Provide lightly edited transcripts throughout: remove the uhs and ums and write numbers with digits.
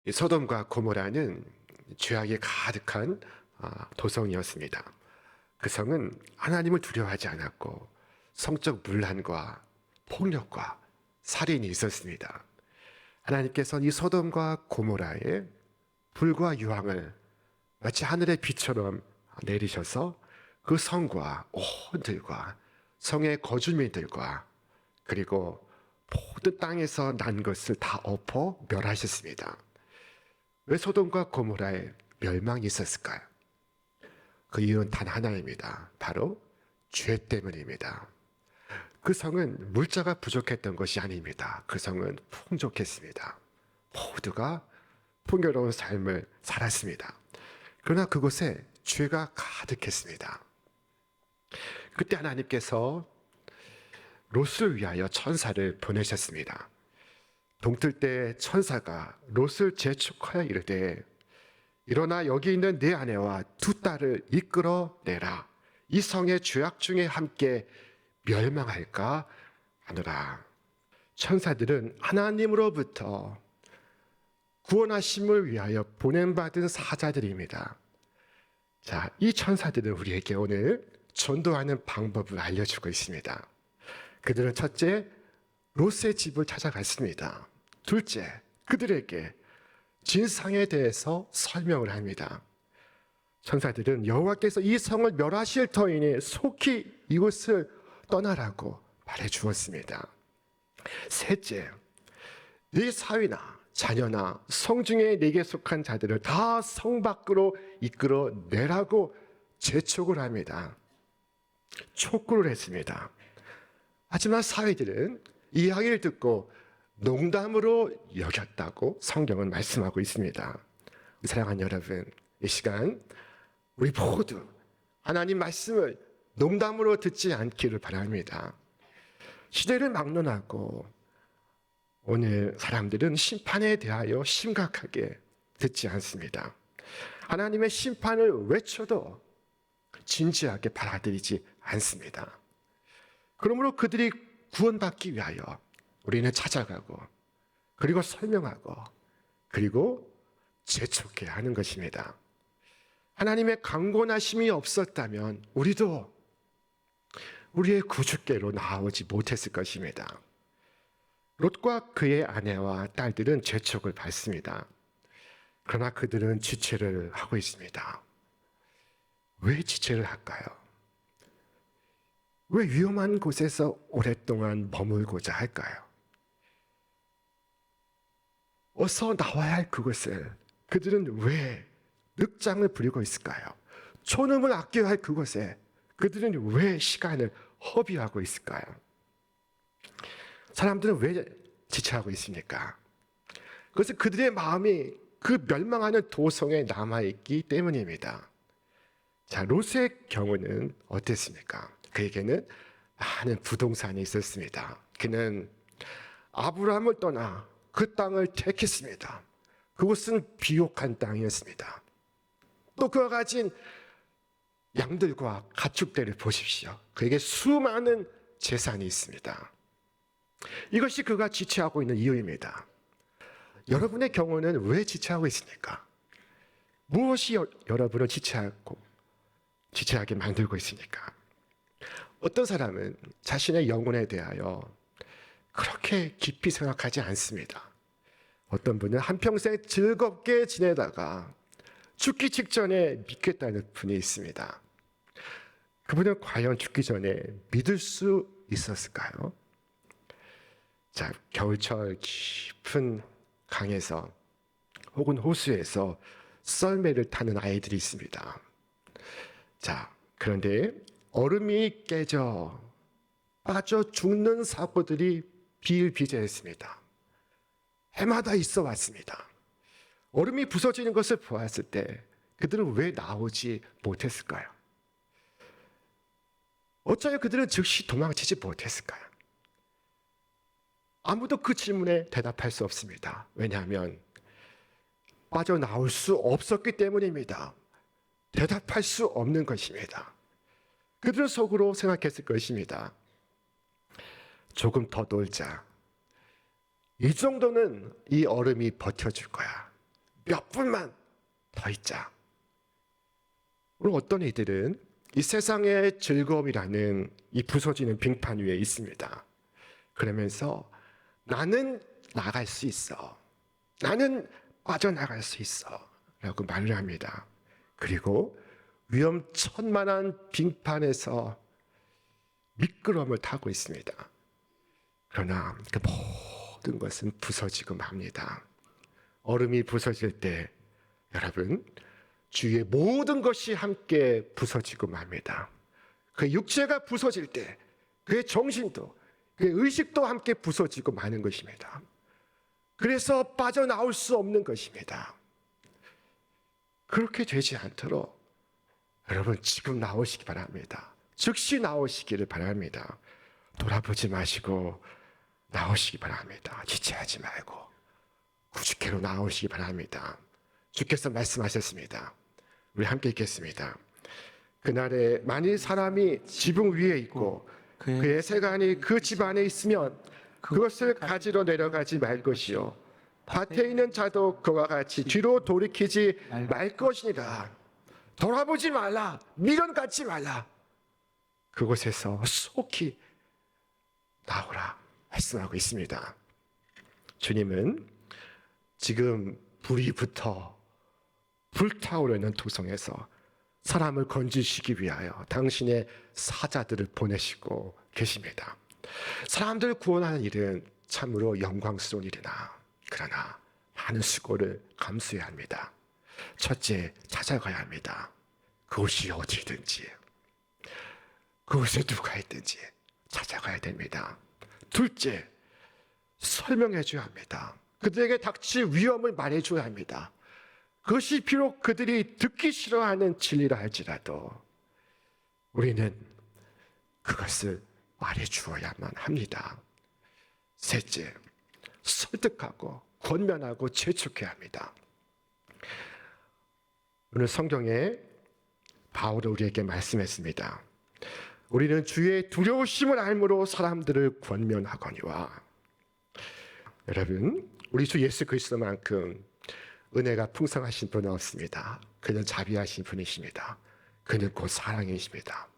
이 소돔과 고모라는 죄악이 가득한 도성이었습니다. 그 성은 하나님을 두려워하지 않았고 성적 문란과 폭력과 살인이 있었습니다. 하나님께서는 이 소돔과 고모라의 불과 유황을 마치 하늘의 비처럼 내리셔서 그 성과 온들과 성의 거주민들과 그리고 모든 땅에서 난 것을 다 엎어 멸하셨습니다. 왜 소돔과 고모라에 멸망이 있었을까요? 그 이유는 단 하나입니다. 바로 죄 때문입니다. 그 성은 물자가 부족했던 것이 아닙니다. 그 성은 풍족했습니다. 모두가 풍요로운 삶을 살았습니다. 그러나 그곳에 죄가 가득했습니다. 그때 하나님께서 롯을 위하여 천사를 보내셨습니다. 동틀 때 천사가 롯을 재촉하여 이르되 일어나 여기 있는 네 아내와 두 딸을 이끌어내라. 이 성의 죄악 중에 함께 멸망할까 하노라. 천사들은 하나님으로부터 구원하심을 위하여 보냄받은 사자들입니다. 자, 이 천사들은 우리에게 오늘 전도하는 방법을 알려주고 있습니다. 그들은 첫째, 롯의 집을 찾아갔습니다. 둘째, 그들에게 진상에 대해서 설명을 합니다. 천사들은 여호와께서 이 성을 멸하실 터이니 속히 이곳을 떠나라고 말해 주었습니다. 셋째, 네 사위나 자녀나 성중에 네게 속한 자들을 다 성 밖으로 이끌어내라고 재촉을 합니다. 촉구를 했습니다. 하지만 사위들은 이 이야기를 듣고 농담으로 여겼다고 성경은 말씀하고 있습니다. 사랑하는 여러분, 이 시간 우리 모두 하나님 말씀을 농담으로 듣지 않기를 바랍니다. 시대를 막론하고 오늘 사람들은 심판에 대하여 심각하게 듣지 않습니다. 하나님의 심판을 외쳐도 진지하게 받아들이지 않습니다. 그러므로 그들이 구원받기 위하여 우리는 찾아가고 그리고 설명하고 그리고 재촉해야 하는 것입니다. 하나님의 강권하심이 없었다면 우리도 우리의 구주께로 나오지 못했을 것입니다. 롯과 그의 아내와 딸들은 재촉을 받습니다. 그러나 그들은 지체를 하고 있습니다. 왜 지체를 할까요? 왜 위험한 곳에서 오랫동안 머물고자 할까요? 어서 나와야 할 그곳을 그들은 왜 늑장을 부리고 있을까요? 초능을 아껴야 할 그곳에 그들은 왜 시간을 허비하고 있을까요? 사람들은 왜 지체하고 있습니까? 그것은 그들의 마음이 그 멸망하는 도성에 남아있기 때문입니다. 자, 롯의 경우는 어땠습니까? 그에게는 많은 부동산이 있었습니다. 그는 아브라함을 떠나 그 땅을 택했습니다. 그곳은 비옥한 땅이었습니다. 또 그가 가진 양들과 가축들을 보십시오. 그에게 수많은 재산이 있습니다. 이것이 그가 지체하고 있는 이유입니다. 여러분의 경우는 왜 지체하고 있습니까? 무엇이 여러분을 지체하게 만들고 있습니까? 어떤 사람은 자신의 영혼에 대하여 그렇게 깊이 생각하지 않습니다. 어떤 분은 한평생 즐겁게 지내다가 죽기 직전에 믿겠다는 분이 있습니다. 그분은 과연 죽기 전에 믿을 수 있었을까요? 자, 겨울철 깊은 강에서 혹은 호수에서 썰매를 타는 아이들이 있습니다. 자, 그런데 얼음이 깨져 빠져 죽는 사고들이 비일비재했습니다. 해마다 있어 왔습니다. 얼음이 부서지는 것을 보았을 때 그들은 왜 나오지 못했을까요? 어쩌면 그들은 즉시 도망치지 못했을까요? 아무도 그 질문에 대답할 수 없습니다. 왜냐하면 빠져나올 수 없었기 때문입니다. 대답할 수 없는 것입니다. 그들은 속으로 생각했을 것입니다. 조금 더 놀자. 이 정도는 이 얼음이 버텨줄 거야. 몇 분만 더 있자. 오늘 어떤 이들은 이 세상의 즐거움이라는 이 부서지는 빙판 위에 있습니다. 그러면서 나는 나갈 수 있어. 나는 빠져나갈 수 있어. 라고 말을 합니다. 그리고 위험천만한 빙판에서 미끄럼을 타고 있습니다. 그러나 그 모든 것은 부서지고 맙니다. 얼음이 부서질 때 여러분 주위의 모든 것이 함께 부서지고 맙니다. 그 육체가 부서질 때 그의 정신도 그의 의식도 함께 부서지고 마는 것입니다. 그래서 빠져나올 수 없는 것입니다. 그렇게 되지 않도록 여러분 지금 나오시기 바랍니다. 즉시 나오시기를 바랍니다. 돌아보지 마시고 나오시기 바랍니다. 지체하지 말고 구주께로 나오시기 바랍니다. 주께서 말씀하셨습니다. 우리 함께 읽겠습니다. 그날에 만일 사람이 지붕 위에 있고 그의 세간이 그 집 안에 있으면 그것을 가지러 내려가지 말 것이요 밭에 있는 자도 그와 같이 뒤로 돌이키지 말 것이니라. 돌아보지 말라. 미련 갖지 말라. 그곳에서 속히 나오라 말씀하고 있습니다. 주님은 지금 불이 붙어 불타오르는 도성에서 사람을 건지시기 위하여 당신의 사자들을 보내시고 계십니다. 사람들을 구원하는 일은 참으로 영광스러운 일이나 그러나 많은 수고를 감수해야 합니다. 첫째, 찾아가야 합니다. 그곳이 어디든지 그곳에 누가 있든지 찾아가야 됩니다. 둘째, 설명해 줘야 합니다. 그들에게 닥칠 위험을 말해 줘야 합니다. 그것이 비록 그들이 듣기 싫어하는 진리라 할지라도 우리는 그것을 말해 주어야만 합니다. 셋째, 설득하고 권면하고 재촉해야 합니다. 오늘 성경에 바울은 우리에게 말씀했습니다. 우리는 주의 두려우심을 알므로 사람들을 권면하거니와. 여러분, 우리 주 예수 그리스도만큼 은혜가 풍성하신 분은 없습니다. 그는 자비하신 분이십니다. 그는 곧 사랑이십니다.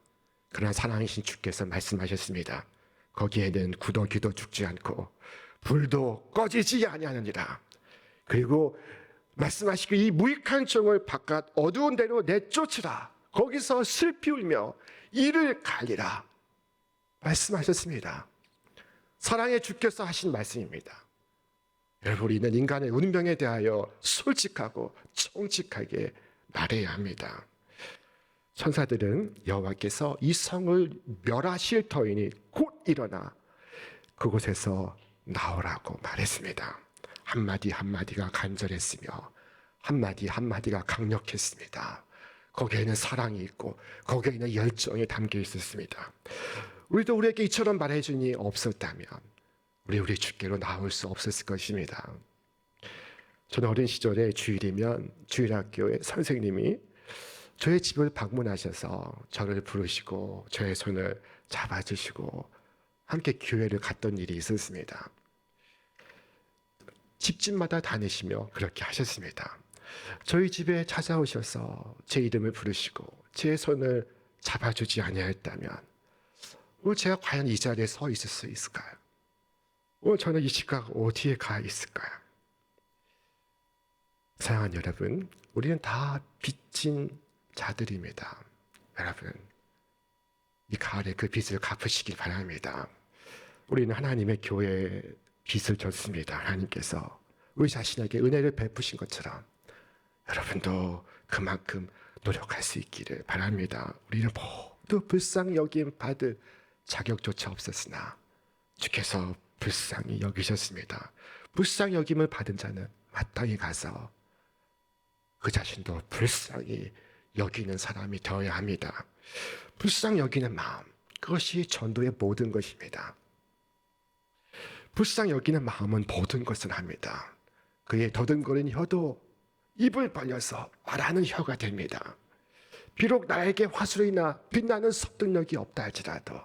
그러나 사랑이신 주께서 말씀하셨습니다. 거기에는 구더기도 죽지 않고 불도 꺼지지 아니하느니라. 그리고 말씀하시기를 이 무익한 종을 바깥 어두운 데로 내쫓으라. 거기서 슬피 울며 이를 갈리라. 말씀하셨습니다. 사랑의 주께서 하신 말씀입니다. 여러분, 우리는 인간의 운명에 대하여 솔직하고 정직하게 말해야 합니다. 천사들은 여호와께서 이 성을 멸하실 터이니 곧 일어나 그곳에서 나오라고 말했습니다. 한마디 한마디가 간절했으며 한마디 한마디가 강력했습니다. 거기에는 사랑이 있고 거기에는 열정이 담겨 있었습니다. 우리도 우리에게 이처럼 말해주니 없었다면 우리 주께로 나올 수 없었을 것입니다. 저는 어린 시절에 주일이면 주일학교의 선생님이 저의 집을 방문하셔서 저를 부르시고 저의 손을 잡아주시고 함께 교회를 갔던 일이 있었습니다. 집집마다 다니시며 그렇게 하셨습니다. 저희 집에 찾아오셔서 제 이름을 부르시고 제 손을 잡아주지 아니하였다면 오늘 제가 과연 이 자리에 서 있을 수 있을까요? 오늘 저는 이 시각 어디에 가 있을까요? 사랑하는 여러분, 우리는 다 빚진 자들입니다. 여러분, 이 가을에 그 빚을 갚으시길 바랍니다. 우리는 하나님의 교회에 빚을 졌습니다. 하나님께서 우리 자신에게 은혜를 베푸신 것처럼 여러분도 그만큼 노력할 수 있기를 바랍니다. 우리는 모두 불쌍히 여김 받을 자격조차 없었으나 주께서 불쌍히 여기셨습니다. 불쌍히 여김을 받은 자는 마땅히 가서 그 자신도 불쌍히 여기는 사람이 되어야 합니다. 불쌍히 여기는 마음, 그것이 전도의 모든 것입니다. 불쌍히 여기는 마음은 모든 것을 합니다. 그의 더듬거리는 혀도 입을 벌려서 말하는 혀가 됩니다. 비록 나에게 화술이나 빛나는 섭득력이 없다 할지라도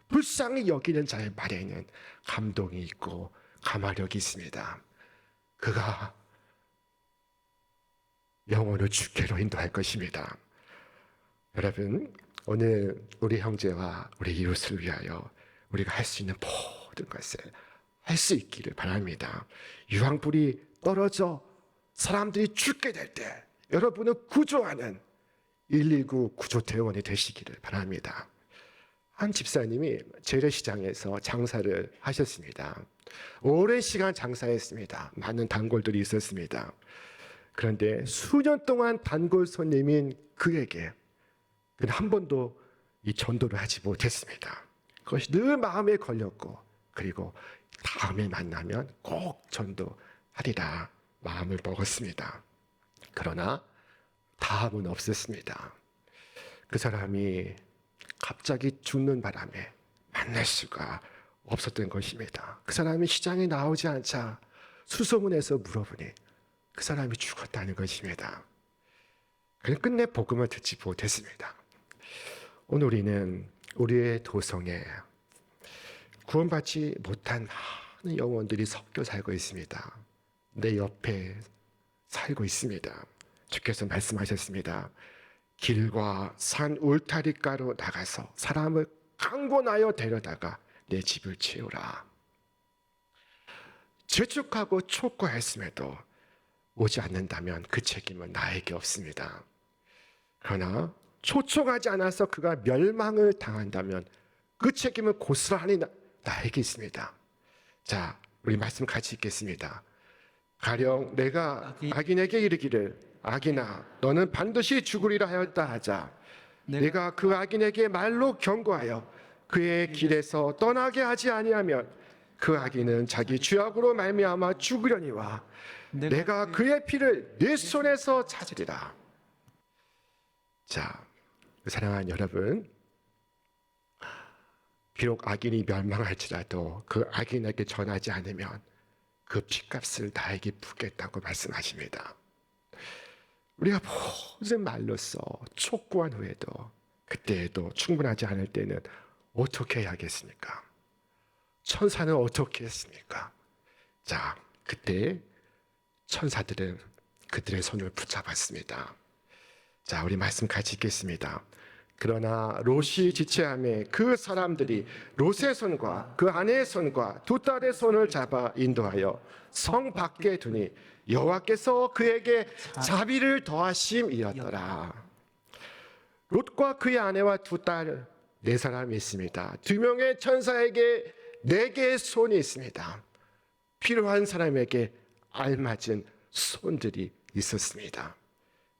불쌍히 여기는 자의 말에는 감동이 있고 감화력이 있습니다. 그가 영혼을 주께로 인도할 것입니다. 여러분, 오늘 우리 형제와 우리 이웃을 위하여 우리가 할 수 있는 모든 것을 할 수 있기를 바랍니다. 유황불이 떨어져 사람들이 죽게 될 때 여러분을 구조하는 119 구조대원이 되시기를 바랍니다. 한 집사님이 재래시장에서 장사를 하셨습니다. 오랜 시간 장사했습니다. 많은 단골들이 있었습니다. 그런데 수년 동안 단골 손님인 그에게 그는 한 번도 이 전도를 하지 못했습니다. 그것이 늘 마음에 걸렸고, 그리고 다음에 만나면 꼭 전도하리라 마음을 먹었습니다. 그러나 다음은 없었습니다. 그 사람이 갑자기 죽는 바람에 만날 수가 없었던 것입니다. 그 사람이 시장에 나오지 않자 수소문해서 물어보니 그 사람이 죽었다는 것입니다. 그는 끝내 복음을 듣지 못했습니다. 오늘 우리는 우리의 도성에 구원받지 못한 많은 영혼들이 섞여 살고 있습니다. 내 옆에 살고 있습니다. 주께서 말씀하셨습니다. 길과 산 울타리가로 나가서 사람을 강권하여 데려다가 내 집을 채우라. 재촉하고 촉구했음에도 오지 않는다면 그 책임은 나에게 없습니다. 그러나 초청하지 않아서 그가 멸망을 당한다면 그 책임은 고스란히 나에게 있습니다. 자, 우리 말씀 같이 읽겠습니다. 가령 내가 악인에게 이르기를 악인아 너는 반드시 죽으리라 하였다 하자 내가 그 악인에게 말로 경고하여 그의 길에서 떠나게 하지 아니하면 그 악인은 자기 죄악으로 말미암아 죽으려니와 내가 그의 피를 내 손에서 찾으리라. 자, 사랑하는 여러분, 비록 악인이 멸망할지라도 그 악인에게 전하지 않으면 그 피값을 나에게 붓겠다고 말씀하십니다. 우리가 모든 말로써 촉구한 후에도 그때에도 충분하지 않을 때는 어떻게 해야겠습니까? 천사는 어떻게 했습니까? 자, 그때 천사들은 그들의 손을 붙잡았습니다. 자, 우리 말씀 같이 읽겠습니다. 그러나 롯이 지체함에 그 사람들이 롯의 손과 그 아내의 손과 두 딸의 손을 잡아 인도하여 성 밖에 두니 여호와께서 그에게 자비를 더하심이었더라. 롯과 그의 아내와 두 딸 네 사람이 있습니다. 두 명의 천사에게 네 개의 손이 있습니다. 필요한 사람에게 알맞은 손들이 있었습니다.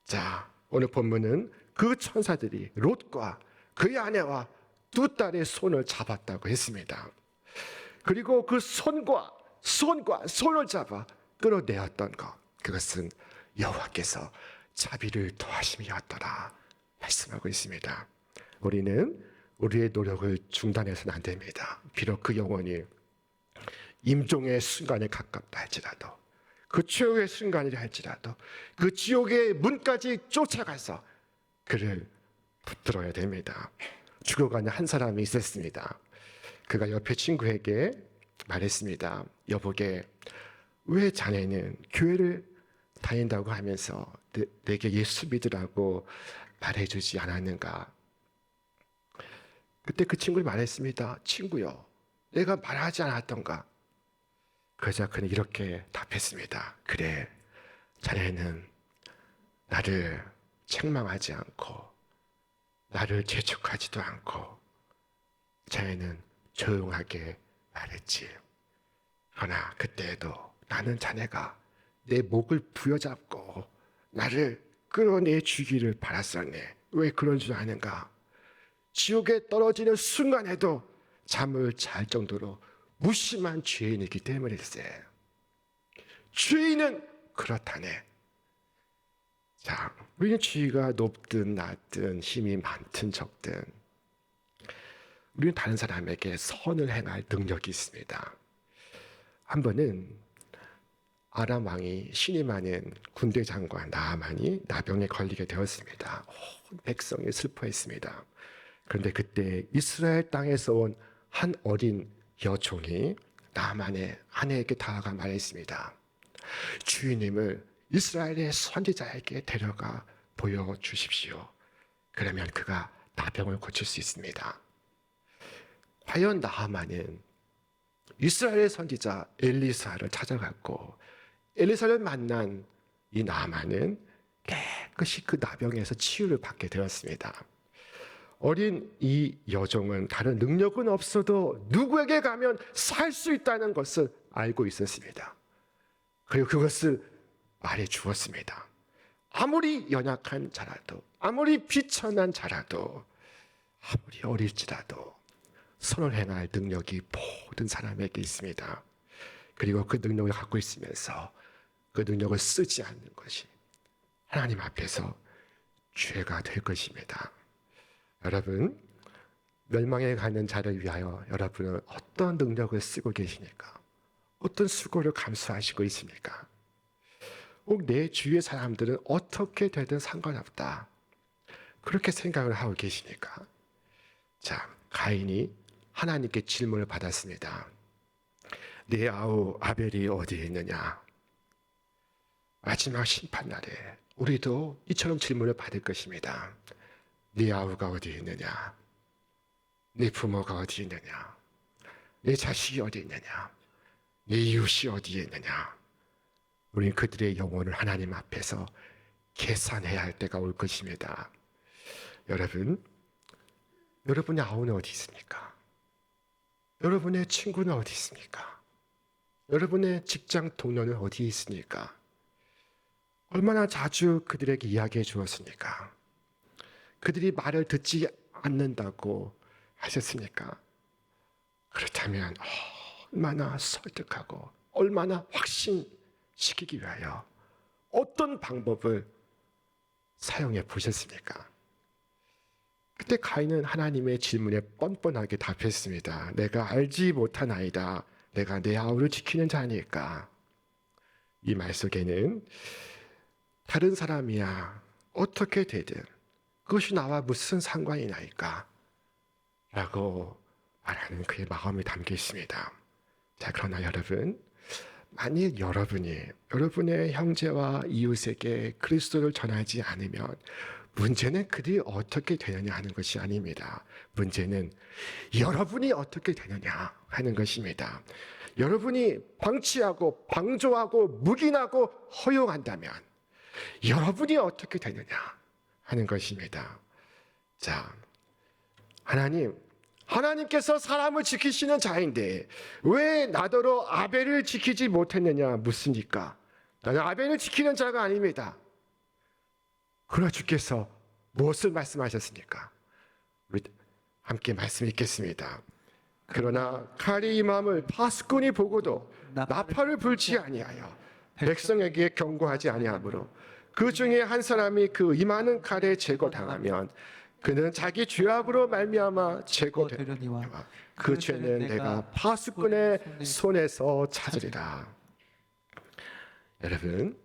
자, 오늘 본문은 그 천사들이 롯과 그의 아내와 두 딸의 손을 잡았다고 했습니다. 그리고 그 손과 손을 잡아 끌어내었던 것, 그것은 여호와께서 자비를 더하심이었더라 말씀하고 있습니다. 우리는 우리의 노력을 중단해서는 안 됩니다. 비록 그 영혼이 임종의 순간에 가깝다 할지라도, 그 최후의 순간이라 할지라도 그 지옥의 문까지 쫓아가서 그를 붙들어야 됩니다. 죽어가는 한 사람이 있었습니다. 그가 옆에 친구에게 말했습니다. 여보게, 왜 자네는 교회를 다닌다고 하면서 내게 예수 믿으라고 말해주지 않았는가? 그때 그 친구가 말했습니다. 친구요, 내가 말하지 않았던가? 그러자 그는 이렇게 답했습니다. 그래, 자네는 나를 책망하지 않고 나를 재촉하지도 않고 자네는 조용하게 말했지. 그러나 그때에도 나는 자네가 내 목을 부여잡고 나를 끌어내 주기를 바랐었네. 왜 그런 줄 아는가? 지옥에 떨어지는 순간에도 잠을 잘 정도로 무심한 죄인이기 때문일세. 죄인은 그렇다네. 자, 우리는 지위가 높든 낮든 힘이 많든 적든 우리는 다른 사람에게 선을 행할 능력이 있습니다. 한 번은 아람 왕이 신이 많은 군대 장관 나아만이 나병에 걸리게 되었습니다. 온 백성이 슬퍼했습니다. 그런데 그때 이스라엘 땅에서 온 한 어린 여종이 나아만의 아내에게 다가가 말했습니다. 주인님을 이스라엘의 선지자에게 데려가 보여주십시오. 그러면 그가 나병을 고칠 수 있습니다. 과연 나하만은 이스라엘의 선지자 엘리사를 찾아갔고 엘리사를 만난 이 나하만은 깨끗이 그 나병에서 치유를 받게 되었습니다. 어린 이 여종은 다른 능력은 없어도 누구에게 가면 살 수 있다는 것을 알고 있었습니다. 그리고 그것을 말해 주었습니다. 아무리 연약한 자라도, 아무리 비천한 자라도, 아무리 어릴지라도 선을 행할 능력이 모든 사람에게 있습니다. 그리고 그 능력을 갖고 있으면서 그 능력을 쓰지 않는 것이 하나님 앞에서 죄가 될 것입니다. 여러분, 멸망에 가는 자를 위하여 여러분은 어떤 능력을 쓰고 계십니까? 어떤 수고를 감수하시고 있습니까? 혹 내 주위의 사람들은 어떻게 되든 상관없다, 그렇게 생각을 하고 계십니까? 자, 가인이 하나님께 질문을 받았습니다. 내 아우 아벨이 어디에 있느냐? 마지막 심판날에 우리도 이처럼 질문을 받을 것입니다. 네 아우가 어디 있느냐? 네 부모가 어디 있느냐? 네 자식이 어디 있느냐? 네 이웃이 어디에 있느냐? 우리는 그들의 영혼을 하나님 앞에서 계산해야 할 때가 올 것입니다. 여러분, 여러분의 아우는 어디 있습니까? 여러분의 친구는 어디 있습니까? 여러분의 직장 동료는 어디 있습니까? 얼마나 자주 그들에게 이야기해 주었습니까? 그들이 말을 듣지 않는다고 하셨습니까? 그렇다면 얼마나 설득하고 얼마나 확신시키기 위하여 어떤 방법을 사용해 보셨습니까? 그때 가인은 하나님의 질문에 뻔뻔하게 답했습니다. 내가 알지 못하나이다. 내가 내 아우를 지키는 자니까. 이 말 속에는 다른 사람이야 어떻게 되든 그것이 나와 무슨 상관이 나일까? 라고 말하는 그의 마음이 담겨 있습니다. 자, 그러나 여러분, 만일 여러분의 형제와 이웃에게 그리스도를 전하지 않으면 문제는 그들이 어떻게 되느냐 하는 것이 아닙니다. 문제는 여러분이 어떻게 되느냐 하는 것입니다. 여러분이 방치하고 방조하고 묵인하고 허용한다면 여러분이 어떻게 되느냐 하는 것입니다. 자, 하나님께서 사람을 지키시는 자인데 왜 나더러 아벨을 지키지 못했느냐 묻습니까? 나는 아벨을 지키는 자가 아닙니다. 그러나 주께서 무엇을 말씀하셨습니까? 우리 함께 말씀 읽겠습니다. 그러나 칼이 임함을 파수꾼이 보고도 나팔을 불지 아니하여 백성에게 경고하지 아니하므로 그 중에 한 사람이 그 임하는 칼에 제거당하면 그는 자기 죄악으로 말미암아 제거되려니와 그 죄는 내가 파수꾼의 손에서 찾으리라. 여러분,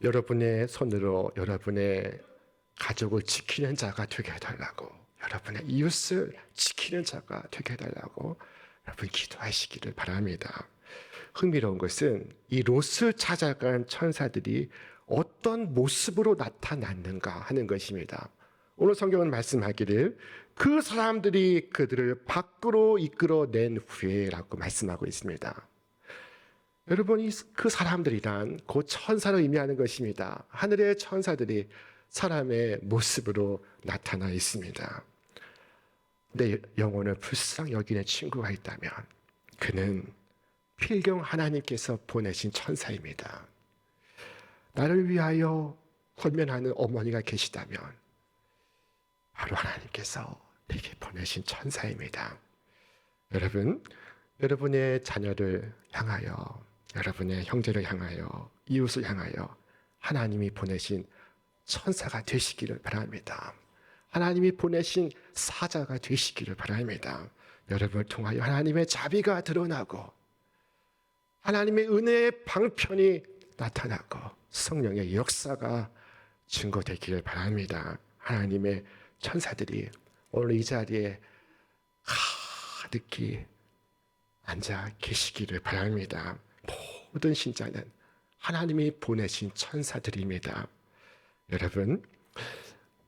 여러분의 손으로 여러분의 가족을 지키는 자가 되게 해달라고, 여러분의 이웃을 지키는 자가 되게 해달라고 여러분 기도하시기를 바랍니다. 흥미로운 것은 이 롯을 찾아간 천사들이 어떤 모습으로 나타났는가 하는 것입니다. 오늘 성경은 말씀하기를 그 사람들이 그들을 밖으로 이끌어낸 후에라고 말씀하고 있습니다. 여러분, 그 사람들이란 곧 천사를 의미하는 것입니다. 하늘의 천사들이 사람의 모습으로 나타나 있습니다. 내 영혼을 불쌍히 여기는 친구가 있다면 그는 필경 하나님께서 보내신 천사입니다. 나를 위하여 권면하는 어머니가 계시다면 바로 하나님께서 내게 보내신 천사입니다. 여러분, 여러분의 자녀를 향하여, 여러분의 형제를 향하여, 이웃을 향하여 하나님이 보내신 천사가 되시기를 바랍니다. 하나님이 보내신 사자가 되시기를 바랍니다. 여러분을 통하여 하나님의 자비가 드러나고 하나님의 은혜의 방편이 나타나고 성령의 역사가 증거되기를 바랍니다. 하나님의 천사들이 오늘 이 자리에 가득히 앉아 계시기를 바랍니다. 모든 신자는 하나님이 보내신 천사들입니다. 여러분,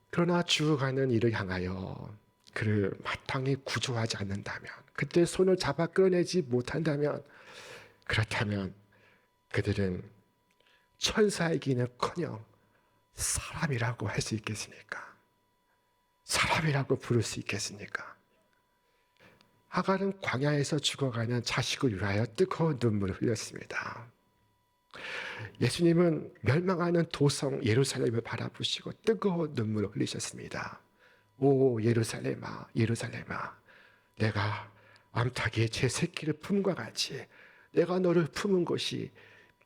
그러나 죽어가는 이를 향하여 그를 마땅히 구조하지 않는다면, 그때 손을 잡아 끌어내지 못한다면, 그렇다면 그들은 천사이기는커녕 사람이라고 할 수 있겠습니까? 사람이라고 부를 수 있겠습니까? 하갈은 광야에서 죽어가는 자식을 위하여 뜨거운 눈물을 흘렸습니다. 예수님은 멸망하는 도성 예루살렘을 바라보시고 뜨거운 눈물을 흘리셨습니다. 오 예루살렘아, 예루살렘아, 내가 암탉이 제 새끼를 품과 같이 내가 너를 품은 것이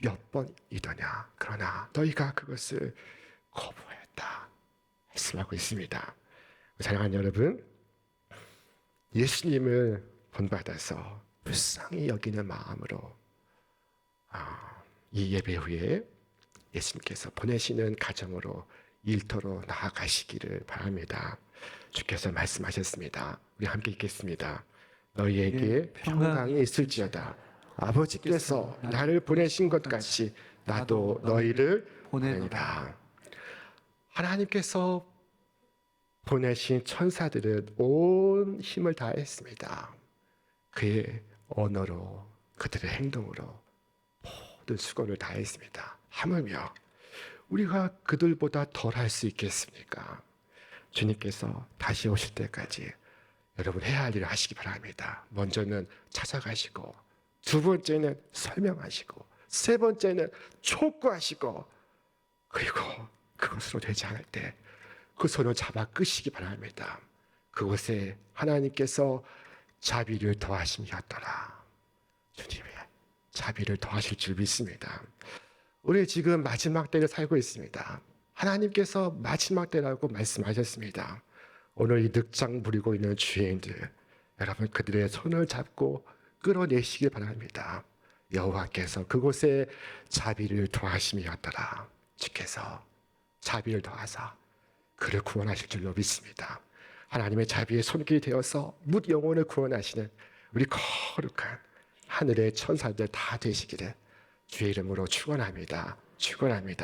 몇 번이더냐. 그러나 너희가 그것을 거부했다 말씀하고 있습니다. 사랑하는 여러분, 예수님을 본받아서 불쌍히 여기는 마음으로 이 예배 후에 예수님께서 보내시는 가정으로 일터로 나아가시기를 바랍니다. 주께서 말씀하셨습니다. 우리 함께 읽겠습니다. 너희에게 평강이 있을지어다. 아버지께서 나를 보내신 것 같이 나도 너희를 보내리라. 하나님께서 보내신 천사들은 온 힘을 다했습니다. 그의 언어로, 그들의 행동으로 모든 수고를 다했습니다. 하물며 우리가 그들보다 덜 할 수 있겠습니까? 주님께서 다시 오실 때까지 여러분 해야 할 일을 하시기 바랍니다. 먼저는 찾아가시고, 두 번째는 설명하시고, 세 번째는 촉구하시고, 그리고 그것으로 되지 않을 때 그 손을 잡아 끄시기 바랍니다. 그곳에 하나님께서 자비를 더하심이었더라. 주님의 자비를 더하실 줄 믿습니다. 우리 지금 마지막 때를 살고 있습니다. 하나님께서 마지막 때라고 말씀하셨습니다. 오늘 이 늑장 부리고 있는 죄인들, 여러분 그들의 손을 잡고 끌어내시길 바랍니다. 여호와께서 그곳에 자비를 더하심이었더라. 주께서 자비를 더하사 그를 구원하실 줄로 믿습니다. 하나님의 자비의 손길이 되어서 뭇 영혼을 구원하시는 우리 거룩한 하늘의 천사들 다 되시기를 주의 이름으로 축원합니다. 축원합니다.